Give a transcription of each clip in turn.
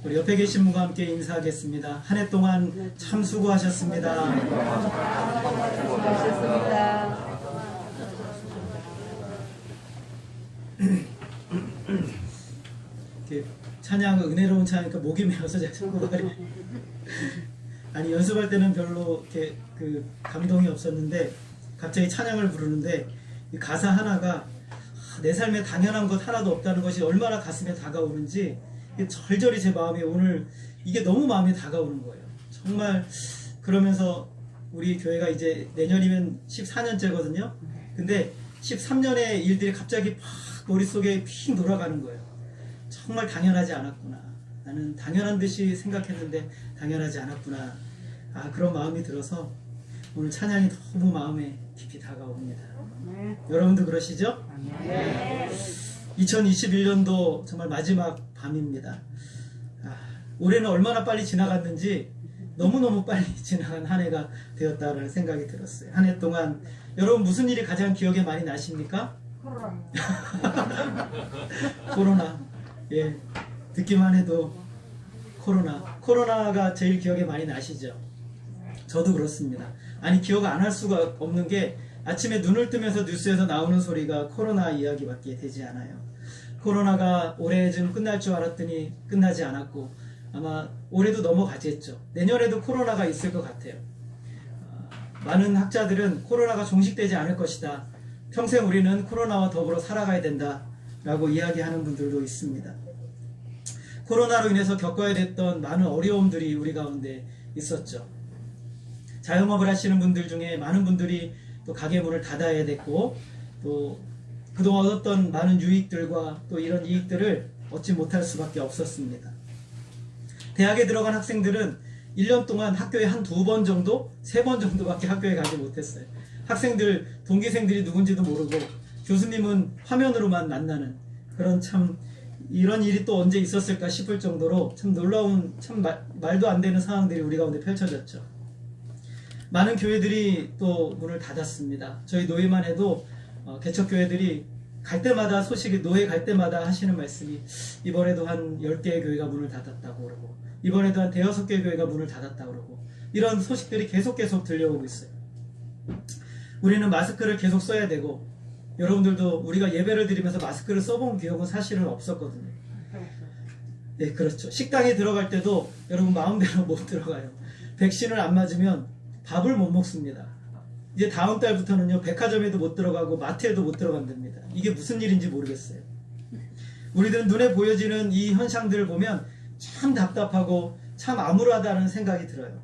우리 옆에 계신 분과 함께 인사하겠습니다. 한 해 동안 참 수고하셨습니다. 수고하셨습니다. 찬양, 은혜로운 찬양이니까 목이 메어서 제가 자꾸 말이 아니, 연습할 때는 별로 이렇게 감동이 없었는데 갑자기 찬양을 부르는데 이 가사 하나가 내 삶에 당연한 것 하나도 없다는 것이 얼마나 가슴에 다가오는지 절절히 제 마음이 오늘 이게 너무 마음에 다가오는 거예요. 정말. 그러면서 우리 교회가 이제 내년이면 14년째거든요. 근데 13년의 일들이 갑자기 팍 머릿속에 휙 돌아가는 거예요. 정말 당연하지 않았구나. 나는 당연한 듯이 생각했는데 당연하지 않았구나. 그런 마음이 들어서 오늘 찬양이 너무 마음에 깊이 다가옵니다. 여러분도 그러시죠? 네. 2021년도 정말 마지막 밤입니다. 올해는 얼마나 빨리 지나갔는지 너무너무 빨리 지나간 한 해가 되었다는 생각이 들었어요. 한 해 동안 여러분 무슨 일이 가장 기억에 많이 나십니까? 코로나. 예, 듣기만 해도 코로나가 제일 기억에 많이 나시죠? 저도 그렇습니다. 아니, 기억 안 할 수가 없는 게 아침에 눈을 뜨면서 뉴스에서 나오는 소리가 코로나 이야기밖에 되지 않아요. 코로나가 올해쯤 끝날 줄 알았더니 끝나지 않았고 아마 올해도 넘어가겠죠. 내년에도 코로나가 있을 것 같아요. 많은 학자들은 코로나가 종식되지 않을 것이다. 평생 우리는 코로나와 더불어 살아가야 된다 라고 이야기하는 분들도 있습니다. 코로나로 인해서 겪어야 됐던 많은 어려움들이 우리 가운데 있었죠. 자영업을 하시는 분들 중에 많은 분들이 또 가게 문을 닫아야 됐고, 또 그동안 얻었던 많은 유익들과 또 이런 이익들을 얻지 못할 수밖에 없었습니다. 대학에 들어간 학생들은 1년 동안 학교에 한 2번 정도, 3번 정도밖에 학교에 가지 못했어요. 학생들, 동기생들이 누군지도 모르고 교수님은 화면으로만 만나는 그런 참 이런 일이 또 언제 있었을까 싶을 정도로 참 놀라운, 참 말도 안 되는 상황들이 우리 가운데 펼쳐졌죠. 많은 교회들이 또 문을 닫았습니다. 저희 노예만 해도 개척교회들이 갈 때마다 소식이, 노예 갈 때마다 하시는 말씀이 이번에도 한 10개의 교회가 문을 닫았다고 그러고 이번에도 한 5-6개의 교회가 문을 닫았다고 그러고 이런 소식들이 계속 들려오고 있어요. 우리는 마스크를 계속 써야 되고, 여러분들도 우리가 예배를 드리면서 마스크를 써본 기억은 사실은 없었거든요. 네, 그렇죠. 식당에 들어갈 때도 여러분 마음대로 못 들어가요. 백신을 안 맞으면 밥을 못 먹습니다. 이제 다음 달부터는요, 백화점에도 못 들어가고 마트에도 못 들어간답니다. 이게 무슨 일인지 모르겠어요. 우리들은 눈에 보여지는 이 현상들을 보면 참 답답하고 참 암울하다는 생각이 들어요.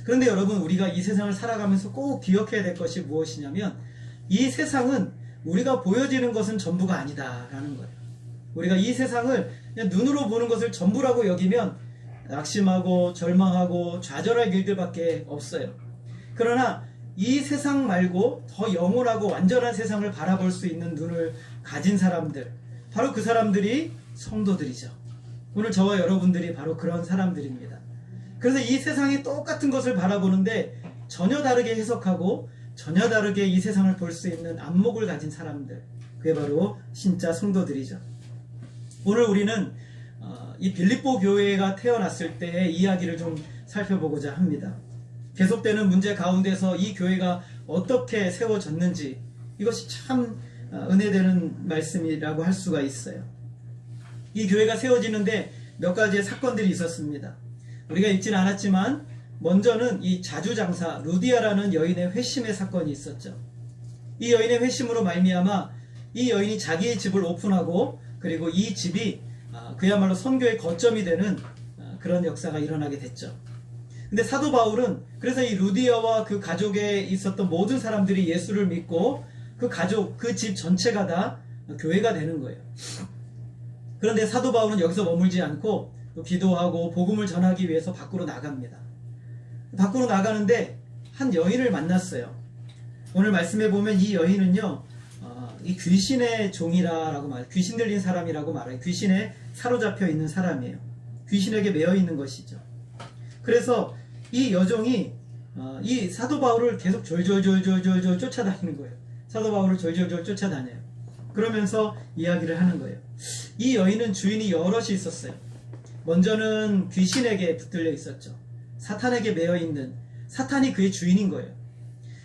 그런데 여러분, 우리가 이 세상을 살아가면서 꼭 기억해야 될 것이 무엇이냐면, 이 세상은 우리가 보여지는 것은 전부가 아니다라는 거예요. 우리가 이 세상을 그냥 눈으로 보는 것을 전부라고 여기면 낙심하고 절망하고 좌절할 일들밖에 없어요. 그러나 이 세상 말고 더 영원하고 완전한 세상을 바라볼 수 있는 눈을 가진 사람들, 바로 그 사람들이 성도들이죠. 오늘 저와 여러분들이 바로 그런 사람들입니다. 그래서 이 세상이 똑같은 것을 바라보는데 전혀 다르게 해석하고 전혀 다르게 이 세상을 볼 수 있는 안목을 가진 사람들, 그게 바로 진짜 성도들이죠. 오늘 우리는 이 빌립보 교회가 태어났을 때의 이야기를 좀 살펴보고자 합니다. 계속되는 문제 가운데서 이 교회가 어떻게 세워졌는지, 이것이 참 은혜되는 말씀이라고 할 수가 있어요. 이 교회가 세워지는데 몇 가지의 사건들이 있었습니다. 우리가 읽지는 않았지만 먼저는 이 자주장사 루디아라는 여인의 회심의 사건이 있었죠. 이 여인의 회심으로 말미암아 이 여인이 자기의 집을 오픈하고, 그리고 이 집이 그야말로 선교의 거점이 되는 그런 역사가 일어나게 됐죠. 근데 사도 바울은 그래서 이 루디아와 그 가족에 있었던 모든 사람들이 예수를 믿고 그 가족, 그 집 전체가 다 교회가 되는 거예요. 그런데 사도 바울은 여기서 머물지 않고 또 기도하고 복음을 전하기 위해서 밖으로 나갑니다. 밖으로 나가는데 한 여인을 만났어요. 오늘 말씀해 보면 이 여인은요, 이 귀신의 종이라고 말해요. 귀신 들린 사람이라고 말해요. 귀신에 사로잡혀 있는 사람이에요. 귀신에게 매여 있는 것이죠. 그래서 이 여종이 이 사도 바울을 계속 졸졸졸졸졸 쫓아다니는 거예요. 사도 바울을 졸졸졸 쫓아다녀요. 그러면서 이야기를 하는 거예요. 이 여인은 주인이 여럿이 있었어요. 먼저는 귀신에게 붙들려 있었죠. 사탄에게 매여 있는, 사탄이 그의 주인인 거예요.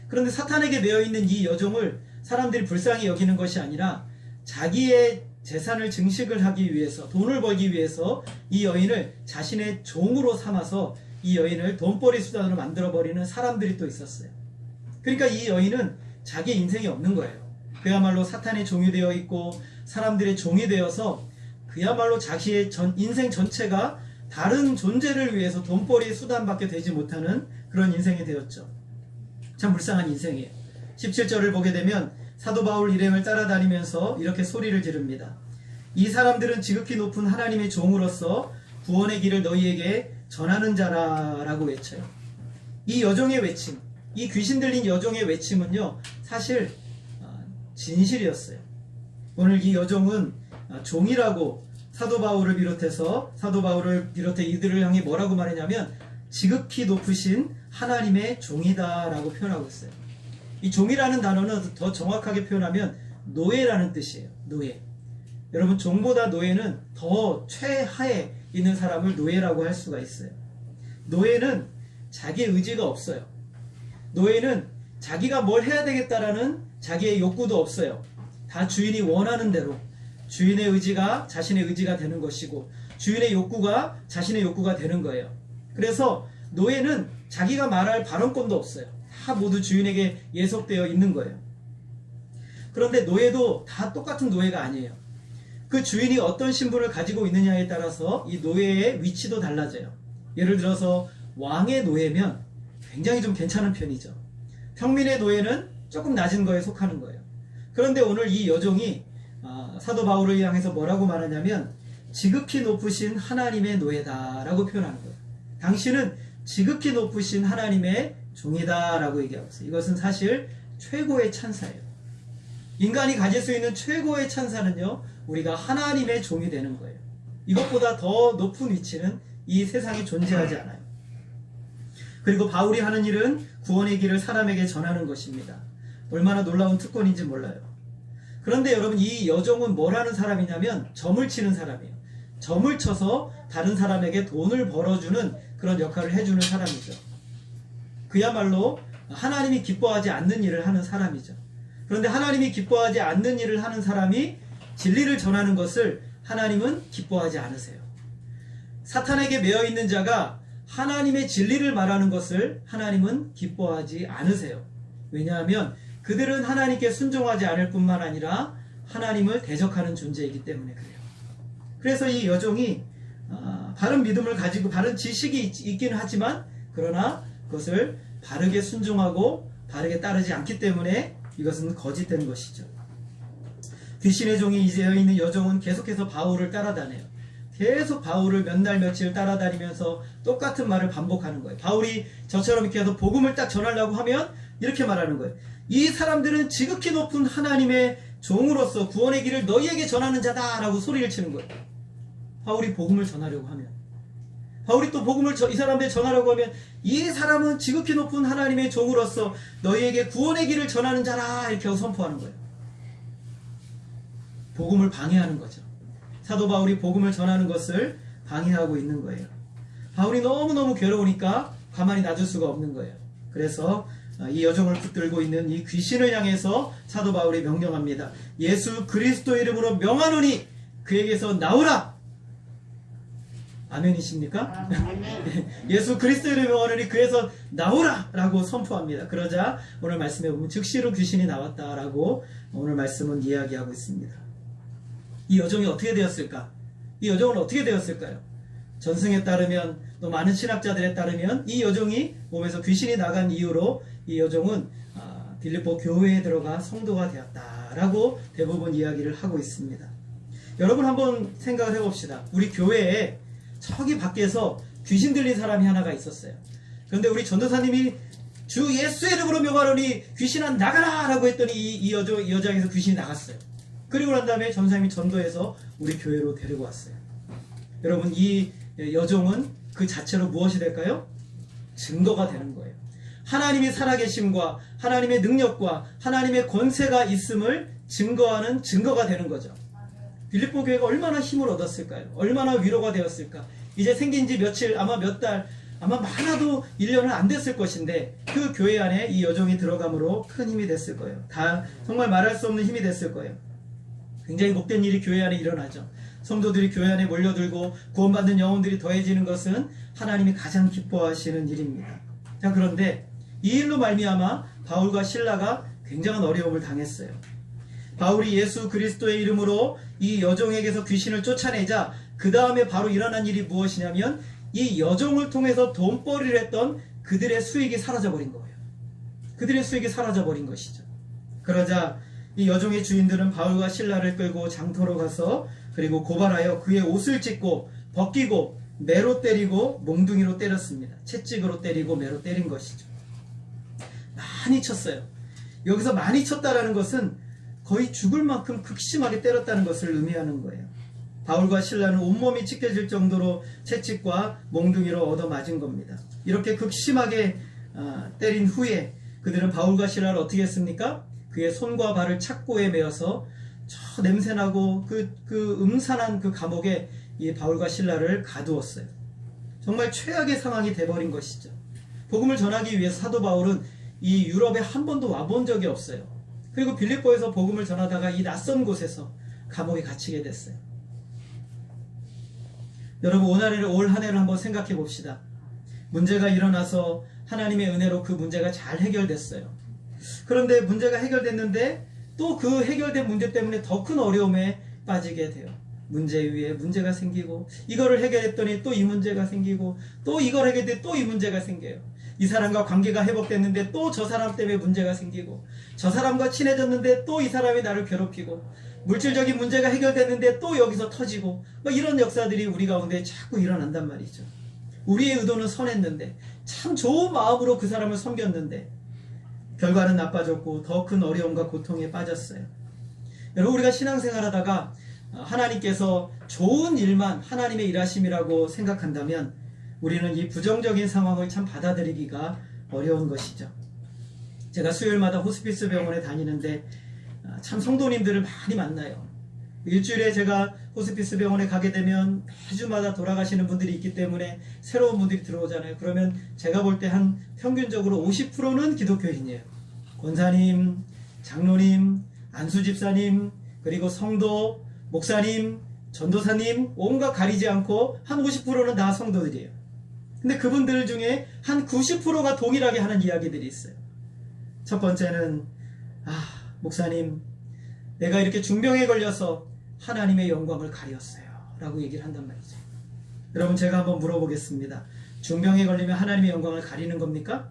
그런데 사탄에게 매여 있는 이 여종을 사람들이 불쌍히 여기는 것이 아니라 자기의 재산을 증식을 하기 위해서, 돈을 벌기 위해서 이 여인을 자신의 종으로 삼아서 이 여인을 돈벌이 수단으로 만들어버리는 사람들이 또 있었어요. 그러니까 이 여인은 자기 인생이 없는 거예요. 그야말로 사탄의 종이 되어 있고 사람들의 종이 되어서 그야말로 자기의 인생 전체가 다른 존재를 위해서 돈벌이 수단밖에 되지 못하는 그런 인생이 되었죠. 참 불쌍한 인생이에요. 17절을 보게 되면 사도 바울 일행을 따라다니면서 이렇게 소리를 지릅니다. 이 사람들은 지극히 높은 하나님의 종으로서 구원의 길을 너희에게 전하는 자라라고 외쳐요. 이 여종의 외침, 이 귀신 들린 여종의 외침은요, 사실 진실이었어요. 오늘 이 여종은 종이라고 사도 바울을 비롯해 이들을 향해 뭐라고 말했냐면 지극히 높으신 하나님의 종이다라고 표현하고 있어요. 이 종이라는 단어는 더 정확하게 표현하면 노예라는 뜻이에요. 노예. 여러분, 종보다 노예는 더 최하에 있는 사람을 노예라고 할 수가 있어요. 노예는 자기의 의지가 없어요. 노예는 자기가 뭘 해야 되겠다라는 자기의 욕구도 없어요. 다 주인이 원하는 대로 주인의 의지가 자신의 의지가 되는 것이고 주인의 욕구가 자신의 욕구가 되는 거예요. 그래서 노예는 자기가 말할 발언권도 없어요. 다 모두 주인에게 예속되어 있는 거예요. 그런데 노예도 다 똑같은 노예가 아니에요. 그 주인이 어떤 신분을 가지고 있느냐에 따라서 이 노예의 위치도 달라져요. 예를 들어서 왕의 노예면 굉장히 좀 괜찮은 편이죠. 평민의 노예는 조금 낮은 거에 속하는 거예요. 그런데 오늘 이 여종이 사도 바울을 향해서 뭐라고 말하냐면 지극히 높으신 하나님의 노예다라고 표현하는 거예요. 당신은 지극히 높으신 하나님의 종이다라고 얘기하고 있어요. 이것은 사실 최고의 찬사예요. 인간이 가질 수 있는 최고의 찬사는요, 우리가 하나님의 종이 되는 거예요. 이것보다 더 높은 위치는 이 세상에 존재하지 않아요. 그리고 바울이 하는 일은 구원의 길을 사람에게 전하는 것입니다. 얼마나 놀라운 특권인지 몰라요. 그런데 여러분, 이 여종은 뭘 하는 사람이냐면 점을 치는 사람이에요. 점을 쳐서 다른 사람에게 돈을 벌어주는 그런 역할을 해주는 사람이죠. 그야말로 하나님이 기뻐하지 않는 일을 하는 사람이죠. 그런데 하나님이 기뻐하지 않는 일을 하는 사람이 진리를 전하는 것을 하나님은 기뻐하지 않으세요. 사탄에게 매여 있는 자가 하나님의 진리를 말하는 것을 하나님은 기뻐하지 않으세요. 왜냐하면 그들은 하나님께 순종하지 않을 뿐만 아니라 하나님을 대적하는 존재이기 때문에 그래요. 그래서 이 여종이 바른 믿음을 가지고 바른 지식이 있기는 하지만 그러나 그것을 바르게 순종하고 바르게 따르지 않기 때문에 이것은 거짓된 것이죠. 귀신의 종이 되어 있는 여종은 계속해서 바울을 따라다녀요. 계속 바울을 몇 날 며칠 따라다니면서 똑같은 말을 반복하는 거예요. 바울이 저처럼 이렇게 해서 복음을 딱 전하려고 하면 이렇게 말하는 거예요. 이 사람들은 지극히 높은 하나님의 종으로서 구원의 길을 너희에게 전하는 자다라고 소리를 치는 거예요. 바울이 복음을 전하려고 하면, 바울이 또 복음을 이 사람들에게 전하려고 하면 이 사람은 지극히 높은 하나님의 종으로서 너희에게 구원의 길을 전하는 자라 이렇게 하고 선포하는 거예요. 복음을 방해하는 거죠. 사도 바울이 복음을 전하는 것을 방해하고 있는 거예요. 바울이 너무너무 괴로우니까 가만히 놔둘 수가 없는 거예요. 그래서 이 여종을 붙들고 있는 이 귀신을 향해서 사도 바울이 명령합니다. 예수 그리스도 이름으로 명하노니 그에게서 나오라! 아멘이십니까? 예수 그리스도 이름으로 명하노니 그에서 나오라! 라고 선포합니다. 그러자 오늘 말씀에 보면 즉시로 귀신이 나왔다라고 오늘 말씀은 이야기하고 있습니다. 이 여종이 어떻게 되었을까? 이 여종은 어떻게 되었을까요? 전승에 따르면, 또 많은 신학자들에 따르면 이 여종이 몸에서 귀신이 나간 이후로 이 여종은 빌립보 교회에 들어가 성도가 되었다라고 대부분 이야기를 하고 있습니다. 여러분 한번 생각을 해봅시다. 우리 교회에 저기 밖에서 귀신 들린 사람이 하나가 있었어요. 그런데 우리 전도사님이 주 예수의 이름으로 명하노니 귀신아 나가라! 라고 했더니 이 여자에게서 귀신이 나갔어요. 그리고 난 다음에 전사님이 전도해서 우리 교회로 데리고 왔어요. 여러분, 이 여종은 그 자체로 무엇이 될까요? 증거가 되는 거예요. 하나님이 살아계심과 하나님의 능력과 하나님의 권세가 있음을 증거하는 증거가 되는 거죠. 빌립보 교회가 얼마나 힘을 얻었을까요? 얼마나 위로가 되었을까? 이제 생긴 지 며칠, 아마 몇 달, 아마 많아도 1년은 안 됐을 것인데 그 교회 안에 이 여종이 들어감으로 큰 힘이 됐을 거예요. 다 정말 말할 수 없는 힘이 됐을 거예요. 굉장히 복된 일이 교회 안에 일어나죠. 성도들이 교회 안에 몰려들고 구원받는 영혼들이 더해지는 것은 하나님이 가장 기뻐하시는 일입니다. 자, 그런데 이 일로 말미암아 바울과 실라가 굉장한 어려움을 당했어요. 바울이 예수 그리스도의 이름으로 이 여종에게서 귀신을 쫓아내자 그 다음에 바로 일어난 일이 무엇이냐면 이 여종을 통해서 돈벌이를 했던 그들의 수익이 사라져버린 거예요. 그들의 수익이 사라져버린 것이죠. 그러자 이 여종의 주인들은 바울과 실라를 끌고 장터로 가서 그리고 고발하여 그의 옷을 찢고 벗기고 매로 때리고 몽둥이로 때렸습니다. 채찍으로 때리고 매로 때린 것이죠. 많이 쳤어요. 여기서 많이 쳤다라는 것은 거의 죽을 만큼 극심하게 때렸다는 것을 의미하는 거예요. 바울과 실라는 온몸이 찢겨질 정도로 채찍과 몽둥이로 얻어맞은 겁니다. 이렇게 극심하게 때린 후에 그들은 바울과 실라를 어떻게 했습니까? 그의 손과 발을 착고에 메어서 저 냄새나고 그 음산한 그 감옥에 이 바울과 실라를 가두었어요. 정말 최악의 상황이 돼버린 것이죠. 복음을 전하기 위해서 사도 바울은 이 유럽에 한 번도 와본 적이 없어요. 그리고 빌립보에서 복음을 전하다가 이 낯선 곳에서 감옥에 갇히게 됐어요. 여러분, 올 한 해를 한번 생각해 봅시다. 문제가 일어나서 하나님의 은혜로 그 문제가 잘 해결됐어요. 그런데 문제가 해결됐는데 또 그 해결된 문제 때문에 더 큰 어려움에 빠지게 돼요. 문제 위에 문제가 생기고 이거를 해결했더니 또 이 문제가 생기고 또 이걸 해결했더니 또 이 문제가 생겨요. 이 사람과 관계가 회복됐는데 또 저 사람 때문에 문제가 생기고 저 사람과 친해졌는데 또 이 사람이 나를 괴롭히고 물질적인 문제가 해결됐는데 또 여기서 터지고 이런 역사들이 우리 가운데 자꾸 일어난단 말이죠. 우리의 의도는 선했는데 참 좋은 마음으로 그 사람을 섬겼는데 결과는 나빠졌고 더 큰 어려움과 고통에 빠졌어요. 여러분, 우리가 신앙생활하다가 하나님께서 좋은 일만 하나님의 일하심이라고 생각한다면 우리는 이 부정적인 상황을 참 받아들이기가 어려운 것이죠. 제가 수요일마다 호스피스 병원에 다니는데 참 성도님들을 많이 만나요. 일주일에 제가 호스피스 병원에 가게 되면 매주마다 돌아가시는 분들이 있기 때문에 새로운 분들이 들어오잖아요. 그러면 제가 볼 때 한 평균적으로 50%는 기독교인이에요. 권사님, 장로님, 안수집사님, 그리고 성도, 목사님, 전도사님, 온갖 가리지 않고 한 50%는 다 성도들이에요. 근데 그분들 중에 한 90%가 동일하게 하는 이야기들이 있어요. 첫 번째는 목사님, 내가 이렇게 중병에 걸려서 하나님의 영광을 가렸어요 라고 얘기를 한단 말이죠. 여러분, 제가 한번 물어보겠습니다. 중병에 걸리면 하나님의 영광을 가리는 겁니까?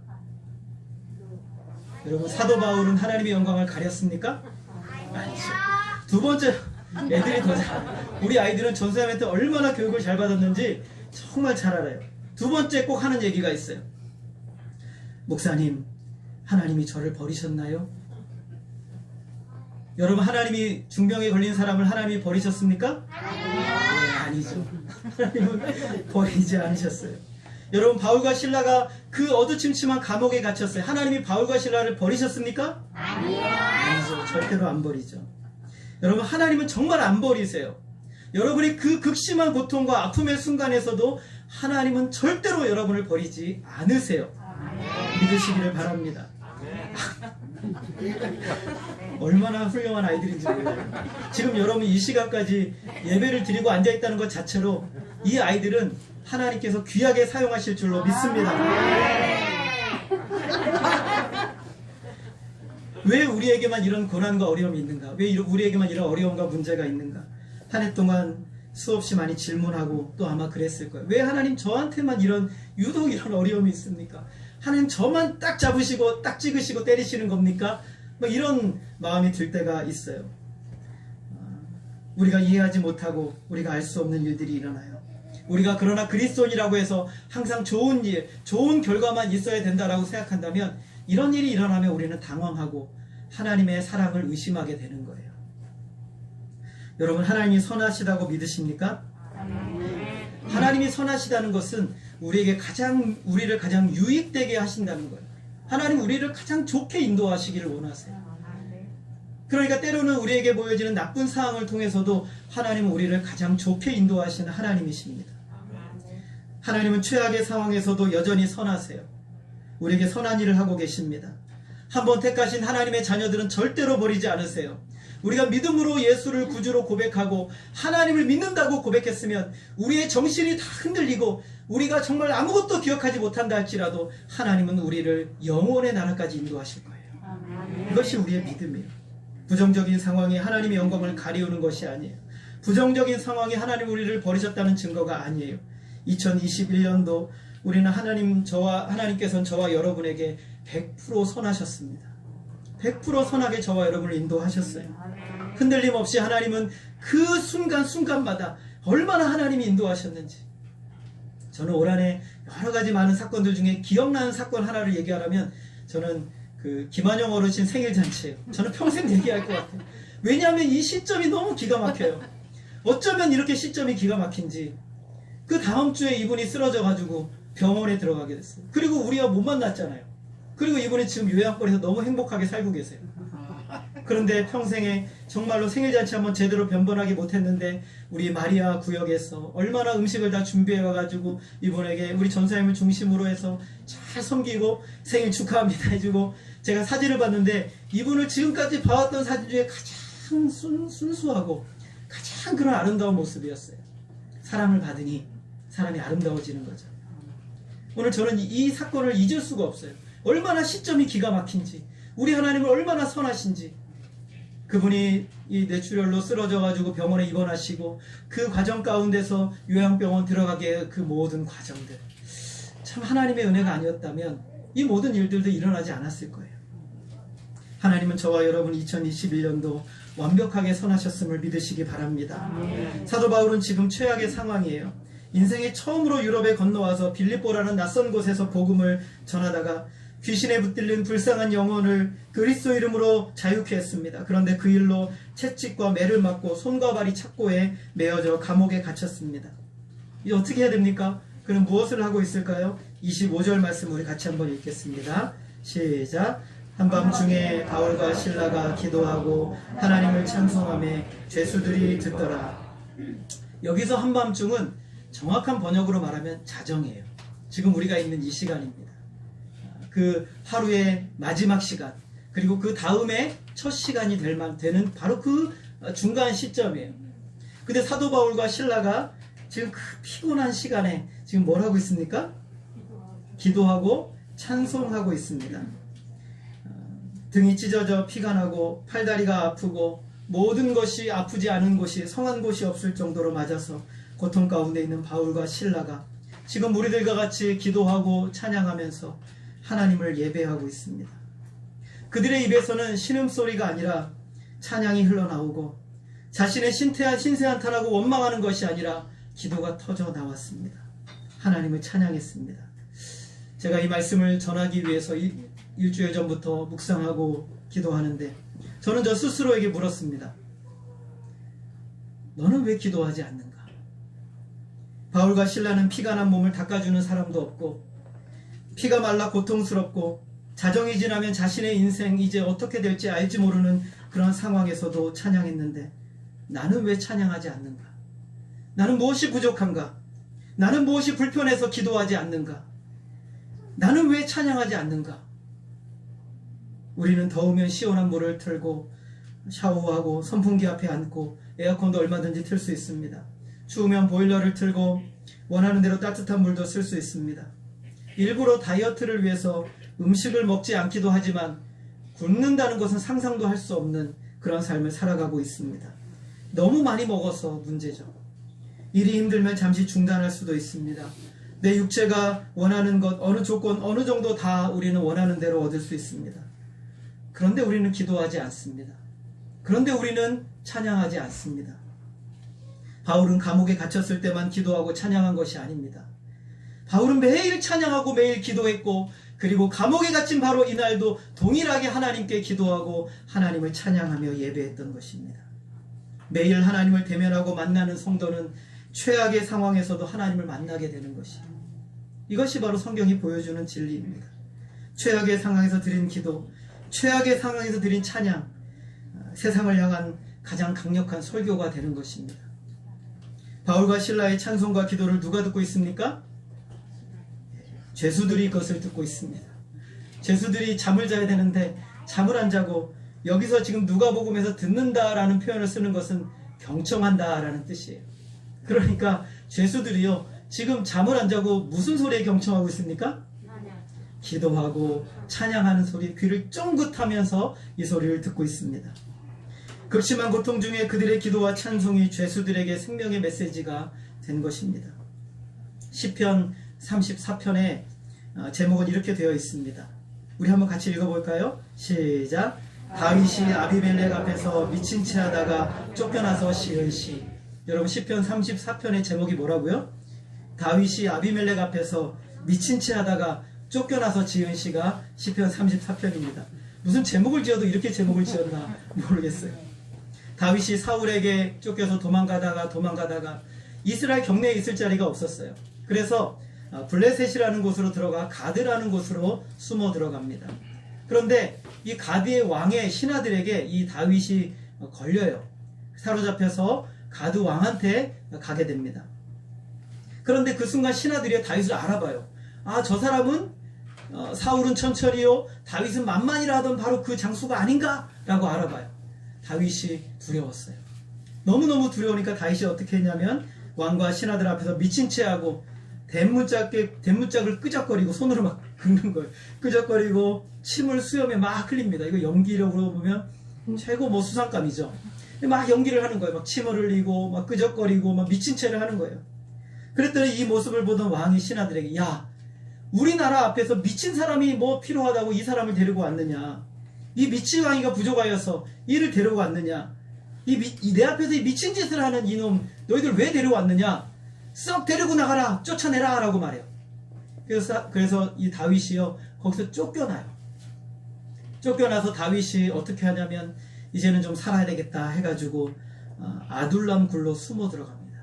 여러분, 사도 바울은 하나님의 영광을 가렸습니까? 아니죠. 두 번째, 애들이 더 잘, 우리 아이들은 전사님한테 얼마나 교육을 잘 받았는지 정말 잘 알아요. 두 번째 꼭 하는 얘기가 있어요. 목사님, 하나님이 저를 버리셨나요? 여러분, 하나님이 중병에 걸린 사람을 하나님이 버리셨습니까? 네, 아니죠. 하나님은 버리지 않으셨어요. 여러분, 바울과 실라가 그 어두침침한 감옥에 갇혔어요. 하나님이 바울과 실라를 버리셨습니까? 아니죠. 절대로 안 버리죠. 여러분, 하나님은 정말 안 버리세요. 여러분이 그 극심한 고통과 아픔의 순간에서도 하나님은 절대로 여러분을 버리지 않으세요. 믿으시기를 바랍니다. 얼마나 훌륭한 아이들인지 몰라요. 지금 여러분 이 시간까지 예배를 드리고 앉아있다는 것 자체로 이 아이들은 하나님께서 귀하게 사용하실 줄로 믿습니다. 왜 우리에게만 이런 고난과 어려움이 있는가? 왜 우리에게만 이런 어려움과 문제가 있는가? 한 해 동안 수없이 많이 질문하고 또 아마 그랬을 거예요. 왜 하나님 저한테만 유독 이런 어려움이 있습니까? 하나님 저만 딱 잡으시고 딱 찍으시고 때리시는 겁니까? 이런 마음이 들 때가 있어요. 우리가 이해하지 못하고 우리가 알 수 없는 일들이 일어나요. 우리가 그러나 그리스도인이라고 해서 항상 좋은 일, 좋은 결과만 있어야 된다라고 생각한다면 이런 일이 일어나면 우리는 당황하고 하나님의 사랑을 의심하게 되는 거예요. 여러분, 하나님이 선하시다고 믿으십니까? 하나님이 선하시다는 것은 우리를 가장 유익되게 하신다는 거예요. 하나님 우리를 가장 좋게 인도하시기를 원하세요. 그러니까 때로는 우리에게 보여지는 나쁜 상황을 통해서도 하나님은 우리를 가장 좋게 인도하시는 하나님이십니다. 하나님은 최악의 상황에서도 여전히 선하세요. 우리에게 선한 일을 하고 계십니다. 한번 택하신 하나님의 자녀들은 절대로 버리지 않으세요. 우리가 믿음으로 예수를 구주로 고백하고 하나님을 믿는다고 고백했으면 우리의 정신이 다 흔들리고 우리가 정말 아무것도 기억하지 못한다 할지라도 하나님은 우리를 영원의 나라까지 인도하실 거예요. 이것이 우리의 믿음이에요. 부정적인 상황이 하나님의 영광을 가리우는 것이 아니에요. 부정적인 상황이 하나님 우리를 버리셨다는 증거가 아니에요. 2021년도 우리는 하나님께서는 저와 여러분에게 100% 선하셨습니다. 100% 선하게 저와 여러분을 인도하셨어요. 흔들림 없이 하나님은 그 순간순간마다 얼마나 하나님이 인도하셨는지. 저는 올 한해 여러 가지 많은 사건들 중에 기억나는 사건 하나를 얘기하라면 저는 그 김한영 어르신 생일 잔치예요. 저는 평생 얘기할 것 같아요. 왜냐하면 이 시점이 너무 기가 막혀요. 어쩌면 이렇게 시점이 기가 막힌지. 그 다음 주에 이분이 쓰러져가지고 병원에 들어가게 됐어요. 그리고 우리가 못 만났잖아요. 그리고 이분이 지금 요양원에서 너무 행복하게 살고 계세요. 그런데 평생에 정말로 생일잔치 한번 제대로 변번하게 못했는데 우리 마리아 구역에서 얼마나 음식을 다 준비해 와가지고 이분에게 우리 전사님을 중심으로 해서 잘 섬기고 생일 축하합니다 해주고, 제가 사진을 봤는데 이분을 지금까지 봐왔던 사진 중에 가장 순수하고 가장 그런 아름다운 모습이었어요. 사랑을 받으니 사람이 아름다워지는 거죠. 오늘 저는 이 사건을 잊을 수가 없어요. 얼마나 시점이 기가 막힌지, 우리 하나님은 얼마나 선하신지. 그분이 이 뇌출혈로 쓰러져가지고 병원에 입원하시고 그 과정 가운데서 요양병원 들어가게 그 모든 과정들, 참 하나님의 은혜가 아니었다면 이 모든 일들도 일어나지 않았을 거예요. 하나님은 저와 여러분 2021년도 완벽하게 선하셨음을 믿으시기 바랍니다. 사도 바울은 지금 최악의 상황이에요. 인생에 처음으로 유럽에 건너와서 빌립보라는 낯선 곳에서 복음을 전하다가 귀신에 붙들린 불쌍한 영혼을 그리스도 이름으로 자유케 했습니다. 그런데 그 일로 채찍과 매를 맞고 손과 발이 착고에 매어져 감옥에 갇혔습니다. 이제 어떻게 해야 됩니까? 그럼 무엇을 하고 있을까요? 25절 말씀 우리 같이 한번 읽겠습니다. 시작. 한밤중에 바울과 실라가 기도하고 하나님을 찬송하며 죄수들이 듣더라. 여기서 한밤중은 정확한 번역으로 말하면 자정이에요. 지금 우리가 있는 이 시간입니다. 그 하루의 마지막 시간, 그리고 그 다음에 첫 시간이 되는 바로 그 중간 시점이에요. 근데 사도 바울과 실라가 지금 그 피곤한 시간에 지금 뭘 하고 있습니까? 기도하고 찬송하고 있습니다. 등이 찢어져 피가 나고 팔다리가 아프고 모든 것이 아프지 않은 곳이, 성한 곳이 없을 정도로 맞아서 고통 가운데 있는 바울과 실라가 지금 우리들과 같이 기도하고 찬양하면서 하나님을 예배하고 있습니다. 그들의 입에서는 신음소리가 아니라 찬양이 흘러나오고 자신의 신세한탄하고 원망하는 것이 아니라 기도가 터져 나왔습니다. 하나님을 찬양했습니다. 제가 이 말씀을 전하기 위해서 일주일 전부터 묵상하고 기도하는데 저는 저 스스로에게 물었습니다. 너는 왜 기도하지 않는가? 바울과 실라는 피가 난 몸을 닦아주는 사람도 없고 피가 말라 고통스럽고 자정이 지나면 자신의 인생 이제 어떻게 될지 알지 모르는 그런 상황에서도 찬양했는데 나는 왜 찬양하지 않는가? 나는 무엇이 부족한가? 나는 무엇이 불편해서 기도하지 않는가? 나는 왜 찬양하지 않는가? 우리는 더우면 시원한 물을 틀고 샤워하고 선풍기 앞에 앉고 에어컨도 얼마든지 틀 수 있습니다. 추우면 보일러를 틀고 원하는 대로 따뜻한 물도 쓸 수 있습니다. 일부러 다이어트를 위해서 음식을 먹지 않기도 하지만 굶는다는 것은 상상도 할 수 없는 그런 삶을 살아가고 있습니다. 너무 많이 먹어서 문제죠. 일이 힘들면 잠시 중단할 수도 있습니다. 내 육체가 원하는 것, 어느 조건, 어느 정도 다 우리는 원하는 대로 얻을 수 있습니다. 그런데 우리는 기도하지 않습니다. 그런데 우리는 찬양하지 않습니다. 바울은 감옥에 갇혔을 때만 기도하고 찬양한 것이 아닙니다. 바울은 매일 찬양하고 매일 기도했고 그리고 감옥에 갇힌 바로 이날도 동일하게 하나님께 기도하고 하나님을 찬양하며 예배했던 것입니다. 매일 하나님을 대면하고 만나는 성도는 최악의 상황에서도 하나님을 만나게 되는 것이에요. 이것이 바로 성경이 보여주는 진리입니다. 최악의 상황에서 드린 기도, 최악의 상황에서 드린 찬양, 세상을 향한 가장 강력한 설교가 되는 것입니다. 바울과 신라의 찬송과 기도를 누가 듣고 있습니까? 죄수들이 그것을 듣고 있습니다. 죄수들이 잠을 자야 되는데 잠을 안 자고, 여기서 지금 누가복음에서 듣는다라는 표현을 쓰는 것은 경청한다라는 뜻이에요. 그러니까 죄수들이요, 지금 잠을 안 자고 무슨 소리에 경청하고 있습니까? 기도하고 찬양하는 소리, 귀를 쫑긋하면서 이 소리를 듣고 있습니다. 극심한 고통 중에 그들의 기도와 찬송이 죄수들에게 생명의 메시지가 된 것입니다. 시편 34편의 제목은 이렇게 되어 있습니다. 우리 한번 같이 읽어볼까요? 시작. 다윗이 아비멜렉 앞에서 미친 채 하다가 쫓겨나서 시은 시. 여러분, 시편 34편의 제목이 뭐라고요? 다윗이 아비멜렉 앞에서 미친 채 하다가 쫓겨나서 지은 시가 시편 34편입니다. 무슨 제목을 지어도 이렇게 제목을 지었나 모르겠어요. 다윗이 사울에게 쫓겨서 도망가다가 이스라엘 경내에 있을 자리가 없었어요. 그래서 블레셋이라는 곳으로 들어가 가드라는 곳으로 숨어 들어갑니다. 그런데 이 가드의 왕의 신하들에게 이 다윗이 걸려요. 사로잡혀서 가드 왕한테 가게 됩니다. 그런데 그 순간 신하들이 다윗을 알아봐요. 아, 저 사람은 사울은 천철이요, 다윗은 만만이라 하던 바로 그 장수가 아닌가? 라고 알아봐요. 다윗이 두려웠어요. 너무너무 두려우니까 다윗이 어떻게 했냐면 왕과 신하들 앞에서 미친 채 하고 댄문짝을 끄적거리고 손으로 막 긁는 거예요. 끄적거리고 침을 수염에 막 흘립니다. 이거 연기력으로 보면 최고 수상감이죠. 막 연기를 하는 거예요. 막 침을 흘리고 막 끄적거리고 막 미친 채를 하는 거예요. 그랬더니 이 모습을 보던 왕이 신하들에게, 야, 우리나라 앞에서 미친 사람이 뭐 필요하다고 이 사람을 데리고 왔느냐? 이 미친 왕이가 부족하여서 이를 데리고 왔느냐? 내 앞에서 이 미친 짓을 하는 이놈, 너희들 왜 데려왔느냐? 썩 데리고 나가라, 쫓아내라 라고 말해요. 그래서 이 다윗이요, 거기서 쫓겨나요. 쫓겨나서 다윗이 어떻게 하냐면 이제는 좀 살아야 되겠다 해가지고 아둘람 굴로 숨어 들어갑니다.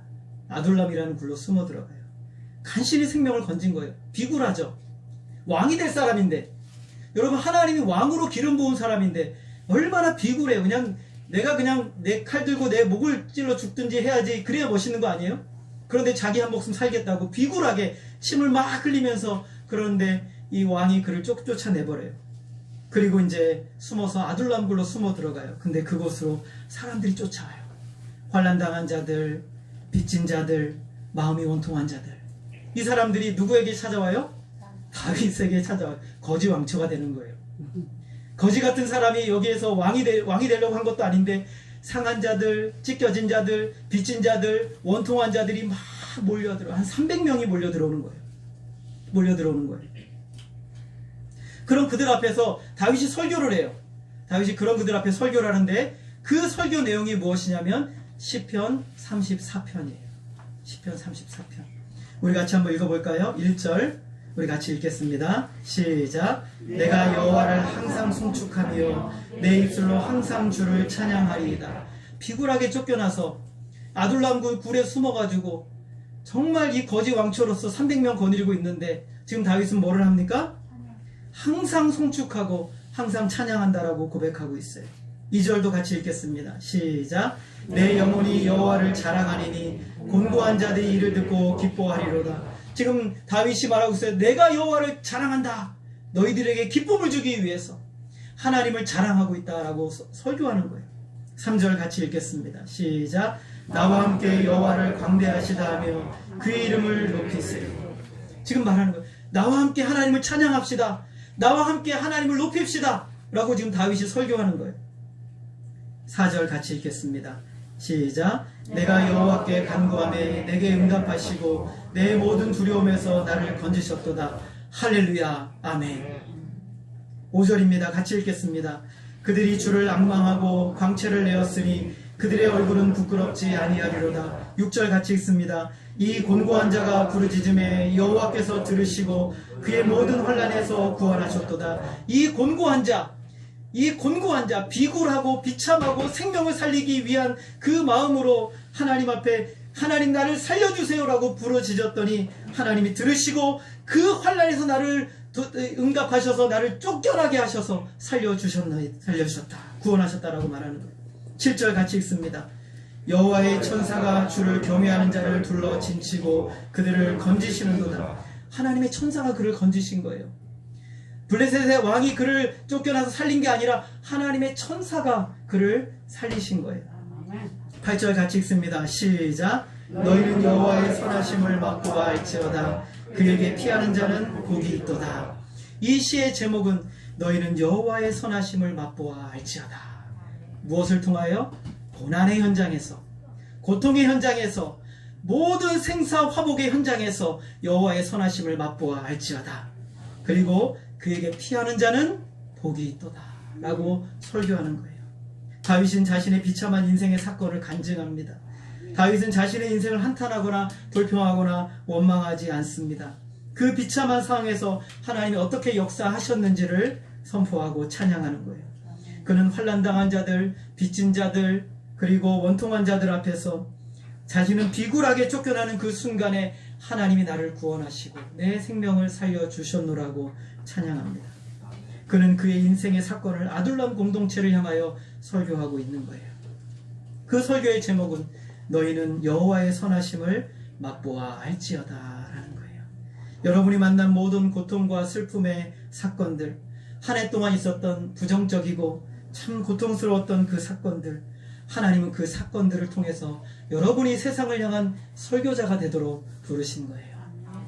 아둘람이라는 굴로 숨어 들어가요. 간신히 생명을 건진 거예요. 비굴하죠. 왕이 될 사람인데, 여러분, 하나님이 왕으로 기름 부은 사람인데 얼마나 비굴해요. 내가 내 칼 들고 내 목을 찔러 죽든지 해야지, 그래야 멋있는 거 아니에요? 그런데 자기 한 목숨 살겠다고 비굴하게 침을 막 흘리면서, 그런데 이 왕이 그를 쫓아내버려요. 그리고 이제 숨어서 아둘람굴로 숨어 들어가요. 근데 그곳으로 사람들이 쫓아와요. 환난당한 자들, 빚진 자들, 마음이 원통한 자들. 이 사람들이 누구에게 찾아와요? 다윗에게 찾아와요. 거지 왕초가 되는 거예요. 거지 같은 사람이 여기에서 왕이 되려고 한 것도 아닌데, 상한 자들, 찢겨진 자들, 빚진 자들, 원통한 자들이 막 한 300명이 몰려 들어오는 거예요. 그럼 그들 앞에서 다윗이 설교를 해요. 다윗이 그런 그들 앞에 설교를 하는데, 그 설교 내용이 무엇이냐면 시편 34편이에요. 시편 34편. 우리 같이 한번 읽어볼까요? 1절 우리 같이 읽겠습니다. 시작. 내가 여호와를 항상 송축하며 내 입술로 항상 주를 찬양하리이다. 비굴하게 쫓겨나서 아둘람 굴에 숨어가지고 정말 이 거지 왕초로서 300명 거느리고 있는데, 지금 다윗은 뭐를 합니까? 항상 송축하고 항상 찬양한다라고 고백하고 있어요. 2절도 같이 읽겠습니다. 시작. 내 영혼이 여호와를 자랑하리니 곤고한 자들이 이를 듣고 기뻐하리로다. 지금 다윗이 말하고 있어요. 내가 여호와를 자랑한다. 너희들에게 기쁨을 주기 위해서 하나님을 자랑하고 있다라고 설교하는 거예요. 3절 같이 읽겠습니다. 시작. 나와 함께 여호와를 광대하시다 하며 그의 이름을 높이세요. 지금 말하는 거예요. 나와 함께 하나님을 찬양합시다. 나와 함께 하나님을 높입시다 라고 지금 다윗이 설교하는 거예요. 4절 같이 읽겠습니다. 시작. 내가 여호와께 간구하매 내게 응답하시고 내 모든 두려움에서 나를 건지셨도다. 할렐루야. 아멘. 5절입니다. 같이 읽겠습니다. 그들이 주를 앙망하고 광채를 내었으니 그들의 얼굴은 부끄럽지 아니하리로다. 6절 같이 읽습니다. 이 곤고한 자가 부르짖음에 여호와께서 들으시고 그의 모든 환난에서 구원하셨도다. 이 곤고한 자, 비굴하고 비참하고 생명을 살리기 위한 그 마음으로 하나님 앞에 하나님 나를 살려주세요라고 부르짖었더니 하나님이 들으시고 그 환난에서 나를 응답하셔서 나를 쫓겨나게 하셔서 살려주셨다. 구원하셨다라고 말하는 거예요. 7절 같이 읽습니다. 여호와의 천사가 주를 경외하는 자를 둘러 진치고 그들을 건지시는도다. 하나님의 천사가 그를 건지신 거예요. 블레셋의 왕이 그를 쫓겨나서 살린 게 아니라 하나님의 천사가 그를 살리신 거예요. 8절 같이 읽습니다. 시작. 너희는 여호와의 선하심을 맛보아 알지어다. 그에게 피하는 자는 복이 있도다. 이 시의 제목은 너희는 여호와의 선하심을 맛보아 알지어다. 무엇을 통하여? 고난의 현장에서, 고통의 현장에서, 모든 생사 화복의 현장에서 여호와의 선하심을 맛보아 알지어다. 그리고 그에게 피하는 자는 복이 있도다 라고 설교하는 거예요. 다윗은 자신의 비참한 인생의 사건을 간증합니다. 다윗은 자신의 인생을 한탄하거나 불평하거나 원망하지 않습니다. 그 비참한 상황에서 하나님이 어떻게 역사하셨는지를 선포하고 찬양하는 거예요. 그는 환난당한 자들, 빚진 자들, 그리고 원통한 자들 앞에서 자신은 비굴하게 쫓겨나는 그 순간에 하나님이 나를 구원하시고 내 생명을 살려주셨노라고 찬양합니다. 그는 그의 인생의 사건을 아둘람 공동체를 향하여 설교하고 있는 거예요. 그 설교의 제목은 너희는 여호와의 선하심을 맛보아 알지어다 라는 거예요. 여러분이 만난 모든 고통과 슬픔의 사건들, 한 해 동안 있었던 부정적이고 참 고통스러웠던 그 사건들, 하나님은 그 사건들을 통해서 여러분이 세상을 향한 설교자가 되도록 부르신 거예요.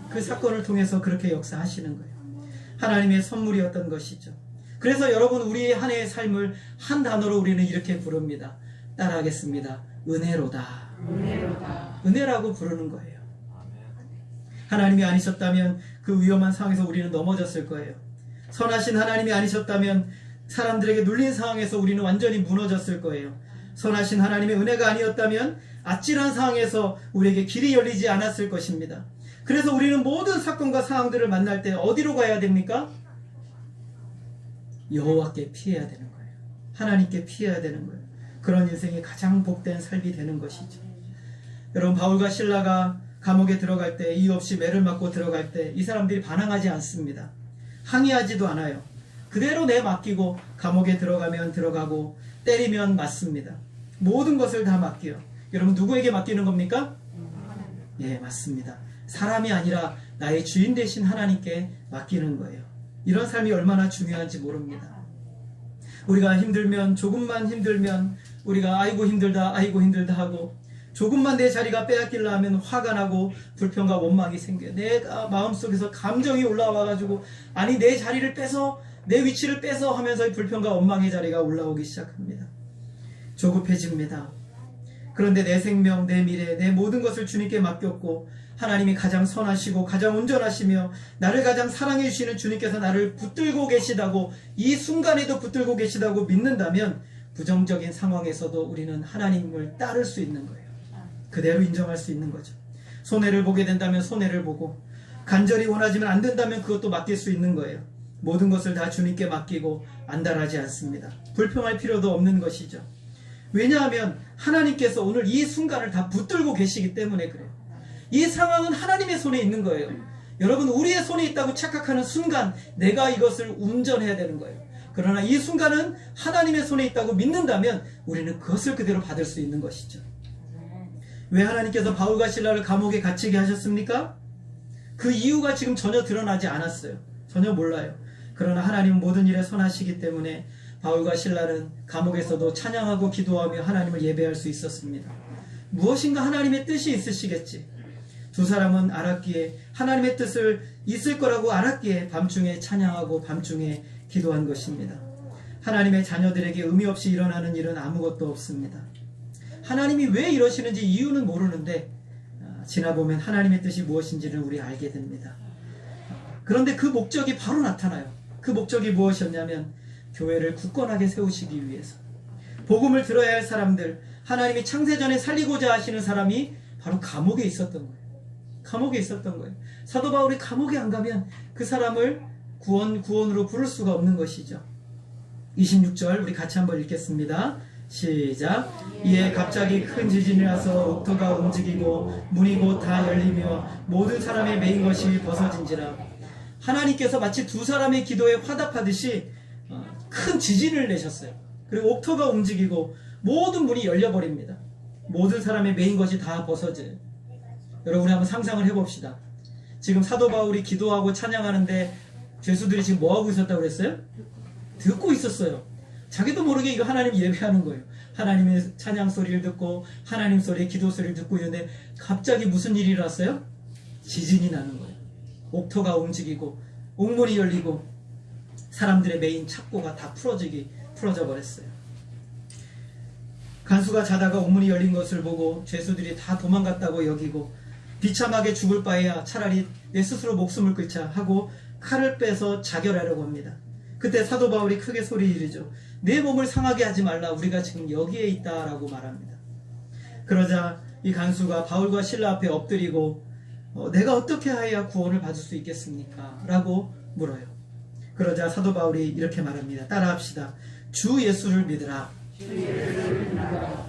그 사건을 통해서 그렇게 역사하시는 거예요. 하나님의 선물이었던 것이죠. 그래서 여러분, 우리의 한 해의 삶을 한 단어로 우리는 이렇게 부릅니다. 따라하겠습니다. 은혜로다. 은혜로다. 은혜라고 부르는 거예요. 하나님이 아니셨다면 그 위험한 상황에서 우리는 넘어졌을 거예요. 선하신 하나님이 아니셨다면 사람들에게 눌린 상황에서 우리는 완전히 무너졌을 거예요. 선하신 하나님의 은혜가 아니었다면 아찔한 상황에서 우리에게 길이 열리지 않았을 것입니다. 그래서 우리는 모든 사건과 상황들을 만날 때 어디로 가야 됩니까? 여호와께 피해야 되는 거예요. 하나님께 피해야 되는 거예요. 그런 인생이 가장 복된 삶이 되는 것이죠. 여러분, 바울과 실라가 감옥에 들어갈 때, 이유 없이 매를 맞고 들어갈 때 이 사람들이 반항하지 않습니다. 항의하지도 않아요. 그대로 내맡기고 감옥에 들어가면 들어가고 때리면 맞습니다. 모든 것을 다 맡겨요. 여러분, 누구에게 맡기는 겁니까? 예, 맞습니다. 사람이 아니라 나의 주인 되신 하나님께 맡기는 거예요. 이런 삶이 얼마나 중요한지 모릅니다. 우리가 힘들면, 조금만 힘들면 우리가 아이고 힘들다 하고, 조금만 내 자리가 빼앗길라 하면 화가 나고 불평과 원망이 생겨요. 내가 마음속에서 감정이 올라와가지고 아니 내 자리를 빼서, 내 위치를 빼서 하면서 불평과 원망의 자리가 올라오기 시작합니다. 조급해집니다. 그런데 내 생명, 내 미래, 내 모든 것을 주님께 맡겼고 하나님이 가장 선하시고 가장 온전하시며 나를 가장 사랑해 주시는 주님께서 나를 붙들고 계시다고, 이 순간에도 붙들고 계시다고 믿는다면 부정적인 상황에서도 우리는 하나님을 따를 수 있는 거예요. 그대로 인정할 수 있는 거죠. 손해를 보게 된다면 손해를 보고, 간절히 원하지만 안 된다면 그것도 맡길 수 있는 거예요. 모든 것을 다 주님께 맡기고 안달하지 않습니다. 불평할 필요도 없는 것이죠. 왜냐하면 하나님께서 오늘 이 순간을 다 붙들고 계시기 때문에 그래요. 이 상황은 하나님의 손에 있는 거예요. 여러분, 우리의 손에 있다고 착각하는 순간 내가 이것을 운전해야 되는 거예요. 그러나 이 순간은 하나님의 손에 있다고 믿는다면 우리는 그것을 그대로 받을 수 있는 것이죠. 왜 하나님께서 바울과 실라를 감옥에 갇히게 하셨습니까? 그 이유가 지금 전혀 드러나지 않았어요. 전혀 몰라요. 그러나 하나님은 모든 일에 선하시기 때문에 바울과 실라는 감옥에서도 찬양하고 기도하며 하나님을 예배할 수 있었습니다. 무엇인가 하나님의 뜻이 있으시겠지. 두 사람은 알았기에, 하나님의 뜻을 있을 거라고 알았기에 밤중에 찬양하고 밤중에 기도한 것입니다. 하나님의 자녀들에게 의미 없이 일어나는 일은 아무것도 없습니다. 하나님이 왜 이러시는지 이유는 모르는데 지나보면 하나님의 뜻이 무엇인지를 우리 알게 됩니다. 그런데 그 목적이 바로 나타나요. 그 목적이 무엇이었냐면 교회를 굳건하게 세우시기 위해서, 복음을 들어야 할 사람들, 하나님이 창세전에 살리고자 하시는 사람이 바로 감옥에 있었던 거예요. 감옥에 있었던 거예요. 사도 바울이 감옥에 안 가면 그 사람을 구원으로 부를 수가 없는 것이죠. 26절 우리 같이 한번 읽겠습니다. 시작. 이에 갑자기 큰 지진이 나서 옥토가 움직이고 문이 곧 다 열리며 모든 사람의 매인 것이 벗어진지라. 하나님께서 마치 두 사람의 기도에 화답하듯이 큰 지진을 내셨어요. 그리고 옥토가 움직이고 모든 문이 열려버립니다. 모든 사람의 메인 것이 다 벗어져요. 여러분이 한번 상상을 해봅시다. 지금 사도 바울이 기도하고 찬양하는데 죄수들이 지금 뭐하고 있었다고 그랬어요? 듣고 있었어요. 자기도 모르게 이거 하나님 예배하는 거예요. 하나님의 찬양 소리를 듣고 하나님 소리, 기도 소리를 듣고 있는데 갑자기 무슨 일이 일어났어요? 지진이 나는 거예요. 옥토가 움직이고 옥문이 열리고 사람들의 메인 착고가 다 풀어져 버렸어요. 간수가 자다가 옥문이 열린 것을 보고 죄수들이 다 도망갔다고 여기고 비참하게 죽을 바에야 차라리 내 스스로 목숨을 끊자 하고 칼을 빼서 자결하려고 합니다. 그때 사도 바울이 크게 소리 지르죠. 내 몸을 상하게 하지 말라. 우리가 지금 여기에 있다라고 말합니다. 그러자 이 간수가 바울과 실라 앞에 엎드리고 내가 어떻게 해야 구원을 받을 수 있겠습니까? 라고 물어요. 그러자 사도 바울이 이렇게 말합니다. 따라합시다. 주 예수를 믿으라.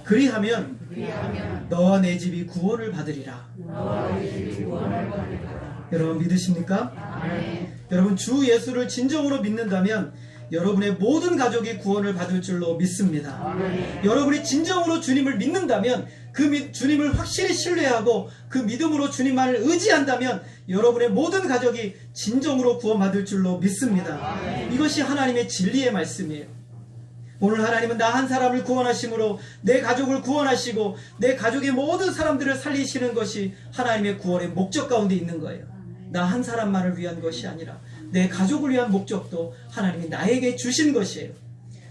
그리하면 너와 내 집이 구원을 받으리라. 여러분 믿으십니까? 여러분 주 예수를 진정으로 믿는다면 여러분의 모든 가족이 구원을 받을 줄로 믿습니다. 여러분이 진정으로 주님을 믿는다면 그 주님을 확실히 신뢰하고 그 믿음으로 주님만을 의지한다면 여러분의 모든 가족이 진정으로 구원받을 줄로 믿습니다. 이것이 하나님의 진리의 말씀이에요. 오늘 하나님은 나 한 사람을 구원하심으로 내 가족을 구원하시고 내 가족의 모든 사람들을 살리시는 것이 하나님의 구원의 목적 가운데 있는 거예요. 나 한 사람만을 위한 것이 아니라 내 가족을 위한 목적도 하나님이 나에게 주신 것이에요.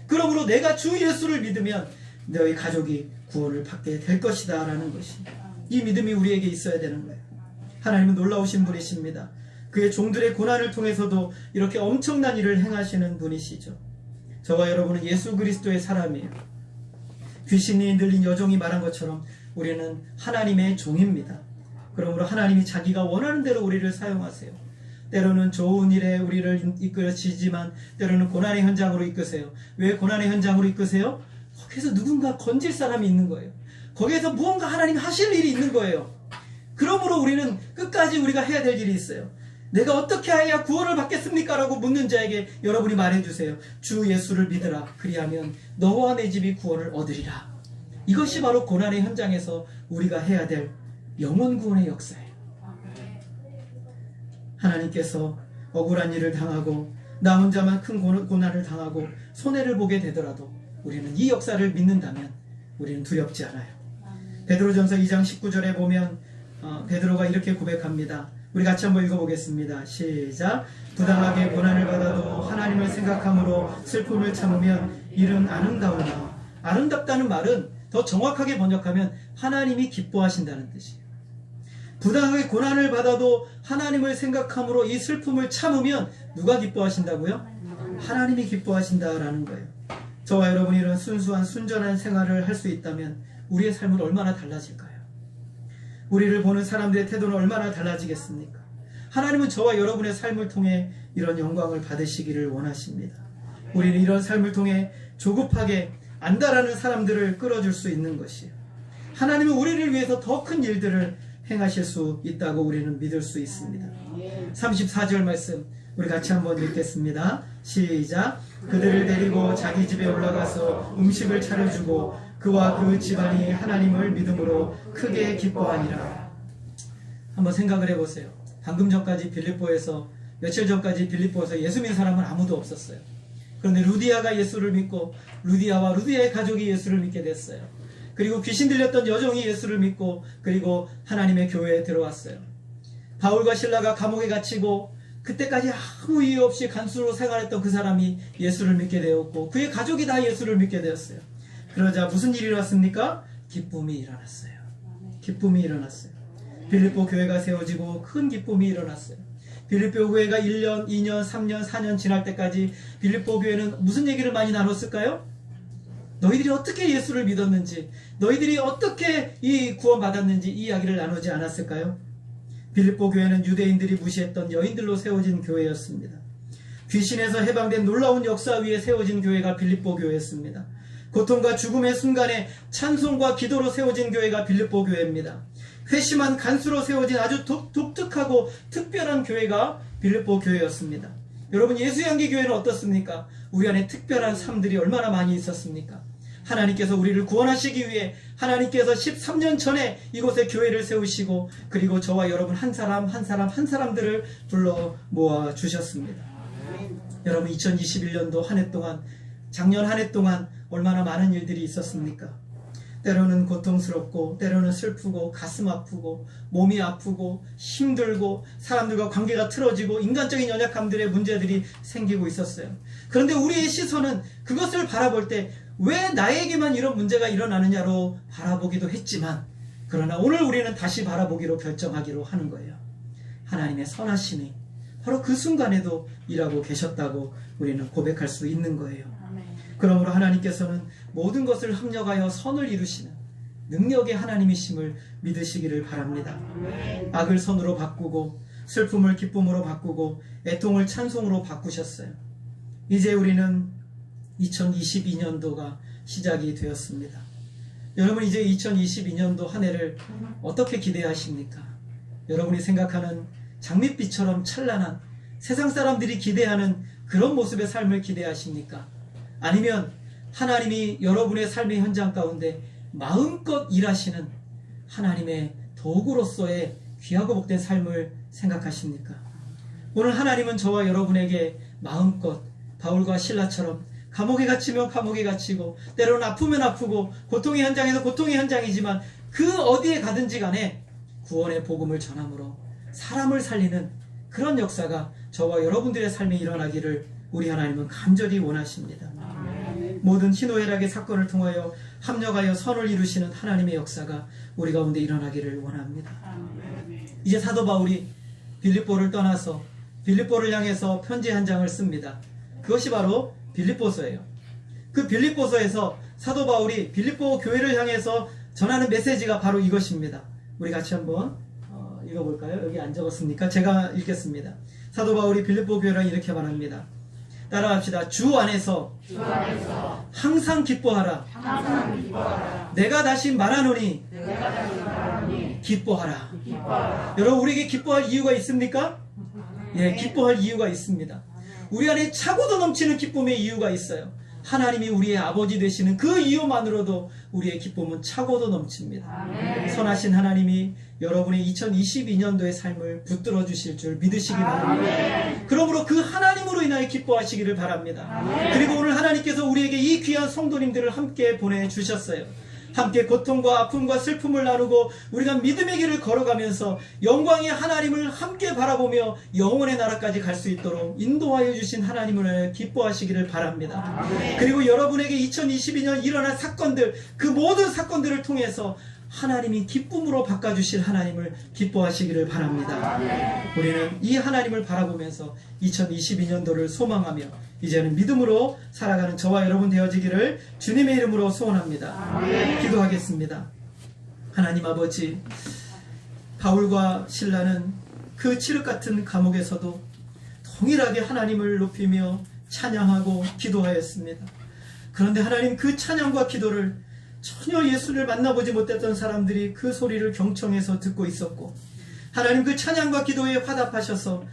그러므로 내가 주 예수를 믿으면 너희 가족이 구원을 받게 될 것이다 라는 것이, 이 믿음이 우리에게 있어야 되는 거예요. 하나님은 놀라우신 분이십니다. 그의 종들의 고난을 통해서도 이렇게 엄청난 일을 행하시는 분이시죠. 저와 여러분은 예수 그리스도의 사람이에요. 귀신이 들린 여종이 말한 것처럼 우리는 하나님의 종입니다. 그러므로 하나님이 자기가 원하는 대로 우리를 사용하세요. 때로는 좋은 일에 우리를 이끌어지지만 때로는 고난의 현장으로 이끄세요. 왜 고난의 현장으로 이끄세요? 거기서 누군가 건질 사람이 있는 거예요. 거기에서 무언가 하나님 하실 일이 있는 거예요. 그러므로 우리는 끝까지 우리가 해야 될 일이 있어요. 내가 어떻게 해야 구원을 받겠습니까? 라고 묻는 자에게 여러분이 말해주세요. 주 예수를 믿으라. 그리하면 너와 내 집이 구원을 얻으리라. 이것이 바로 고난의 현장에서 우리가 해야 될 영혼 구원의 역사예요. 하나님께서 억울한 일을 당하고 나 혼자만 큰 고난을 당하고 손해를 보게 되더라도 우리는 이 역사를 믿는다면 우리는 두렵지 않아요. 베드로전서 2장 19절에 보면 베드로가 이렇게 고백합니다. 우리 같이 한번 읽어보겠습니다. 시작. 부당하게 고난을 받아도 하나님을 생각함으로 슬픔을 참으면 이는 아름다우나. 아름답다는 말은 더 정확하게 번역하면 하나님이 기뻐하신다는 뜻이에요. 부당하게 고난을 받아도 하나님을 생각함으로 이 슬픔을 참으면 누가 기뻐하신다고요? 하나님이 기뻐하신다라는 거예요. 저와 여러분이 이런 순수한 순전한 생활을 할 수 있다면 우리의 삶은 얼마나 달라질까요? 우리를 보는 사람들의 태도는 얼마나 달라지겠습니까? 하나님은 저와 여러분의 삶을 통해 이런 영광을 받으시기를 원하십니다. 우리는 이런 삶을 통해 조급하게 안다라는 사람들을 끌어줄 수 있는 것이에요. 하나님은 우리를 위해서 더 큰 일들을 행하실 수 있다고 우리는 믿을 수 있습니다. 34절 말씀 우리 같이 한번 읽겠습니다. 시작. 그들을 데리고 자기 집에 올라가서 음식을 차려주고 그와 그 집안이 하나님을 믿음으로 크게 기뻐하니라. 한번 생각을 해보세요. 방금 전까지 빌립보에서 며칠 전까지 빌립보에서 예수 믿는 사람은 아무도 없었어요. 그런데 루디아가 예수를 믿고 루디아와 루디아의 가족이 예수를 믿게 됐어요. 그리고 귀신 들렸던 여종이 예수를 믿고 그리고 하나님의 교회에 들어왔어요. 바울과 실라가 감옥에 갇히고 그때까지 아무 이유 없이 간수로 생활했던 그 사람이 예수를 믿게 되었고 그의 가족이 다 예수를 믿게 되었어요. 그러자 무슨 일이 일어났습니까? 기쁨이 일어났어요. 기쁨이 일어났어요. 빌립보 교회가 세워지고 큰 기쁨이 일어났어요. 빌립보 교회가 1년, 2년, 3년, 4년 지날 때까지 빌립보 교회는 무슨 얘기를 많이 나눴을까요? 너희들이 어떻게 예수를 믿었는지, 너희들이 어떻게 이 구원받았는지 이 이야기를 나누지 않았을까요? 빌립보 교회는 유대인들이 무시했던 여인들로 세워진 교회였습니다. 귀신에서 해방된 놀라운 역사 위에 세워진 교회가 빌립보 교회였습니다. 고통과 죽음의 순간에 찬송과 기도로 세워진 교회가 빌립보 교회입니다. 회심한 간수로 세워진 아주 독특하고 특별한 교회가 빌립보 교회였습니다. 여러분, 예수향기 교회는 어떻습니까? 우리 안에 특별한 삶들이 얼마나 많이 있었습니까? 하나님께서 우리를 구원하시기 위해 하나님께서 13년 전에 이곳에 교회를 세우시고 그리고 저와 여러분 한 사람들을 불러 모아 주셨습니다. 여러분 2021년도 한 해 동안, 작년 한 해 동안 얼마나 많은 일들이 있었습니까? 때로는 고통스럽고 때로는 슬프고 가슴 아프고 몸이 아프고 힘들고 사람들과 관계가 틀어지고 인간적인 연약함들의 문제들이 생기고 있었어요. 그런데 우리의 시선은 그것을 바라볼 때 왜 나에게만 이런 문제가 일어나느냐로 바라보기도 했지만, 그러나 오늘 우리는 다시 바라보기로 결정하기로 하는 거예요. 하나님의 선하심이 바로 그 순간에도 일하고 계셨다고 우리는 고백할 수 있는 거예요. 그러므로 하나님께서는 모든 것을 합력하여 선을 이루시는 능력의 하나님이심을 믿으시기를 바랍니다. 악을 선으로 바꾸고 슬픔을 기쁨으로 바꾸고 애통을 찬송으로 바꾸셨어요. 이제 우리는 2022년도가 시작이 되었습니다. 여러분 이제 2022년도 한 해를 어떻게 기대하십니까? 여러분이 생각하는 장밋빛처럼 찬란한 세상 사람들이 기대하는 그런 모습의 삶을 기대하십니까? 아니면 하나님이 여러분의 삶의 현장 가운데 마음껏 일하시는 하나님의 도구로서의 귀하고 복된 삶을 생각하십니까? 오늘 하나님은 저와 여러분에게 마음껏 바울과 실라처럼 감옥에 갇히면 감옥에 갇히고 때로는 아프면 아프고 고통의 현장에서 고통의 현장이지만 그 어디에 가든지 간에 구원의 복음을 전함으로 사람을 살리는 그런 역사가 저와 여러분들의 삶에 일어나기를 우리 하나님은 간절히 원하십니다. 모든 희노애락의 사건을 통하여 합력하여 선을 이루시는 하나님의 역사가 우리 가운데 일어나기를 원합니다. 이제 사도 바울이 빌립보를 떠나서 빌립보를 향해서 편지 한 장을 씁니다. 그것이 바로 빌립보서예요. 그 빌립보서에서 사도 바울이 빌립보 교회를 향해서 전하는 메시지가 바로 이것입니다. 우리 같이 한번 읽어볼까요? 여기 안 적었습니까? 제가 읽겠습니다. 사도 바울이 빌립보 교회를 이렇게 말합니다. 따라합시다. 주 안에서 항상 기뻐하라. 내가 다시 말하노니 기뻐하라. 여러분 우리에게 기뻐할 이유가 있습니까? 예, 기뻐할 이유가 있습니다. 우리 안에 차고도 넘치는 기쁨의 이유가 있어요. 하나님이 우리의 아버지 되시는 그 이유만으로도 우리의 기쁨은 차고도 넘칩니다. 선하신 하나님이 여러분의 2022년도의 삶을 붙들어 주실 줄 믿으시기 바랍니다. 그러므로 그 하나님으로 인하여 기뻐하시기를 바랍니다. 그리고 오늘 하나님께서 우리에게 이 귀한 성도님들을 함께 보내주셨어요. 함께 고통과 아픔과 슬픔을 나누고 우리가 믿음의 길을 걸어가면서 영광의 하나님을 함께 바라보며 영원의 나라까지 갈 수 있도록 인도하여 주신 하나님을 기뻐하시기를 바랍니다. 그리고 여러분에게 2022년 일어날 사건들, 그 모든 사건들을 통해서 하나님이 기쁨으로 바꿔주실 하나님을 기뻐하시기를 바랍니다. 우리는 이 하나님을 바라보면서 2022년도를 소망하며 이제는 믿음으로 살아가는 저와 여러분 되어지기를 주님의 이름으로 소원합니다. 기도하겠습니다. 하나님 아버지, 바울과 실라는 그 칠흑 같은 감옥에서도 동일하게 하나님을 높이며 찬양하고 기도하였습니다. 그런데 하나님 그 찬양과 기도를 전혀 예수를 만나보지 못했던 사람들이 그 소리를 경청해서 듣고 있었고, 하나님 그 찬양과 기도에 화답하셔서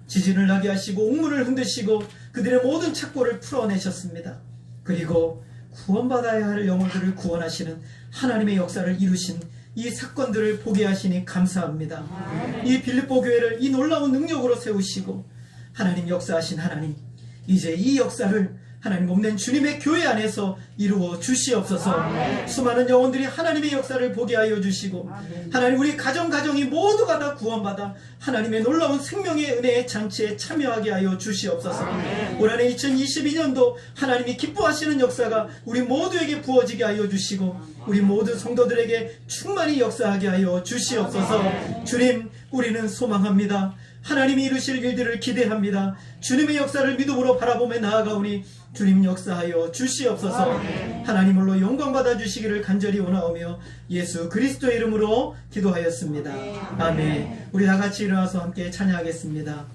지진을 나게 하시고 옥문을 흔드시고 그들의 모든 착고를 풀어내셨습니다. 그리고 구원받아야 할 영혼들을 구원하시는 하나님의 역사를 이루신 이 사건들을 보게 하시니 감사합니다. 이 빌립보 교회를 이 놀라운 능력으로 세우시고 하나님 역사하신 하나님, 이제 이 역사를 하나님 몸낸 주님의 교회 안에서 이루어 주시옵소서. 수많은 영혼들이 하나님의 역사를 보게 하여 주시고 하나님 우리 가정이 모두가 다 구원받아 하나님의 놀라운 생명의 은혜의 잔치에 참여하게 하여 주시옵소서. 올 한해 2022년도 하나님이 기뻐하시는 역사가 우리 모두에게 부어지게 하여 주시고 우리 모든 성도들에게 충만히 역사하게 하여 주시옵소서. 주님, 우리는 소망합니다. 하나님이 이루실 일들을 기대합니다. 주님의 역사를 믿음으로 바라보며 나아가오니 주님 역사하여 주시옵소서. 하나님으로 영광 받아 주시기를 간절히 원하오며 예수 그리스도의 이름으로 기도하였습니다. 아멘. 우리 다 같이 일어나서 함께 찬양하겠습니다.